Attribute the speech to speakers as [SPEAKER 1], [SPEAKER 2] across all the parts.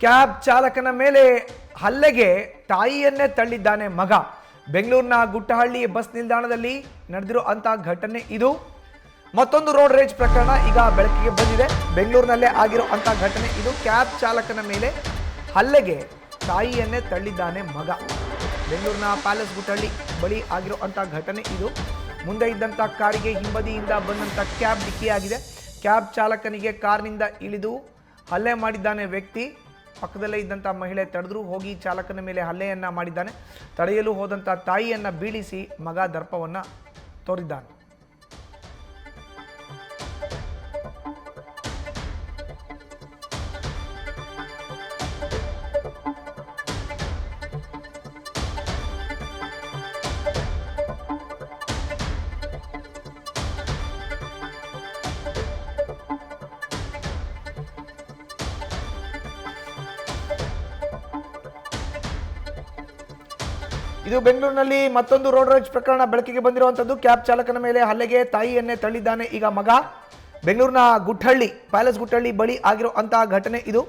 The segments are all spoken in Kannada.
[SPEAKER 1] ಕ್ಯಾಬ್ ಚಾಲಕನ ಮೇಲೆ ಹಲ್ಲೆಗೆ ತಾಯಿಯನ್ನೇ ತಳ್ಳಿದ್ದಾನೆ ಮಗ. ಬೆಂಗಳೂರಿನ ಗುಟ್ಟಹಳ್ಳಿ ಬಸ್ ನಿಲ್ದಾಣದಲ್ಲಿ ನಡೆದಿರೋ ಅಂತ ಘಟನೆ ಇದು. ಮತ್ತೊಂದು ರೋಡ್ ರೇಜ್ ಪ್ರಕರಣ ಈಗ ಬೆಳಕಿಗೆ ಬಂದಿದೆ. ಬೆಂಗಳೂರಿನಲ್ಲೇ ಆಗಿರೋ ಅಂತ ಘಟನೆ ಇದು. ಕ್ಯಾಬ್ ಚಾಲಕನ ಮೇಲೆ ಹಲ್ಲೆಗೆ ತಾಯಿಯನ್ನೇ ತಳ್ಳಿದ್ದಾನೆ ಮಗ. ಬೆಂಗಳೂರಿನ ಪ್ಯಾಲೇಸ್ ಗುಟ್ಟಹಳ್ಳಿ ಬಳಿ ಆಗಿರೋ ಅಂತ ಘಟನೆ ಇದು. ಮುಂದೆ ಇದ್ದಂಥ ಕಾರಿಗೆ ಹಿಂಬದಿಯಿಂದ ಬಂದಂಥ ಕ್ಯಾಬ್ ಡಿಕ್ಕಿಯಾಗಿದೆ. ಕ್ಯಾಬ್ ಚಾಲಕನಿಗೆ ಕಾರ್ನಿಂದ ಇಳಿದು ಹಲ್ಲೆ ಮಾಡಿದ್ದಾನೆ ವ್ಯಕ್ತಿ. ಪಕ್ಕದಲ್ಲೇ ಇದ್ದಂಥ ಮಹಿಳೆ ತಡೆದ್ರು, ಹೋಗಿ ಚಾಲಕನ ಮೇಲೆ ಹಲ್ಲೆಯನ್ನ ಮಾಡಿದ್ದಾನೆ. ತಡೆಯಲು ಹೋದಂಥ ತಾಯಿಯನ್ನ ಬೀಳಿಸಿ ಮಗ ದರ್ಪವನ್ನ ತೋರಿದ್ದಾನೆ. ಇದು ಬೆಂಗಳೂರಿನಲ್ಲಿ ಮತ್ತೊಂದು ರೋಡ್ ರೇಜ್ ಪ್ರಕರಣ ಬೆಳಕಿಗೆ ಬಂದಿರುವಂಥದ್ದು. ಕ್ಯಾಬ್ ಚಾಲಕನ ಮೇಲೆ ಹಲ್ಲೆಗೆ ತಾಯಿಯನ್ನೇ ತಳ್ಳಿದ್ದಾನೆ ಈಗ ಮಗ. ಬೆಂಗಳೂರಿನ ಗುಟ್ಟಹಳ್ಳಿ, ಪ್ಯಾಲೇಸ್ ಗುಟ್ಟಹಳ್ಳಿ ಬಳಿ ಆಗಿರೋ ಅಂತಹ ಘಟನೆ ಇದು.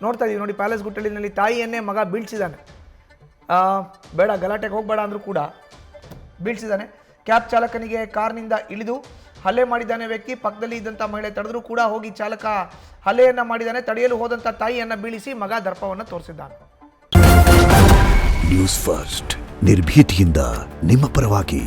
[SPEAKER 1] ನೋಡ್ತಾ ಇದೀವಿ ನೋಡಿ, ಪ್ಯಾಲೇಸ್ ಗುಟ್ಟಹಳ್ಳಿನಲ್ಲಿ ತಾಯಿಯನ್ನೇ ಮಗ ಬೀಳ್ಸಿದ್ದಾನೆ. ಬೇಡ ಗಲಾಟೆಗೆ ಹೋಗಬೇಡ ಅಂದರೂ ಕೂಡ ಬೀಳ್ಸಿದ್ದಾನೆ. ಕ್ಯಾಬ್ ಚಾಲಕನಿಗೆ ಕಾರ್ನಿಂದ ಇಳಿದು ಹಲ್ಲೆ ಮಾಡಿದ್ದಾನೆ ವ್ಯಕ್ತಿ. ಪಕ್ಕದಲ್ಲಿ ಇದ್ದಂಥ ಮಹಿಳೆ ತಡೆದ್ರು ಕೂಡ ಹೋಗಿ ಚಾಲಕ ಹಲ್ಲೆಯನ್ನ ಮಾಡಿದ್ದಾನೆ. ತಡೆಯಲು ಹೋದಂಥ ತಾಯಿಯನ್ನ ಬೀಳಿಸಿ ಮಗ ದರ್ಪವನ್ನು ತೋರಿಸಿದ್ದಾನೆ.
[SPEAKER 2] ನ್ಯೂಸ್ ಫಸ್ಟ್, ನಿರ್ಭೀತಿಯಿಂದ ನಿಮ್ಮ ಪರವಾಗಿ.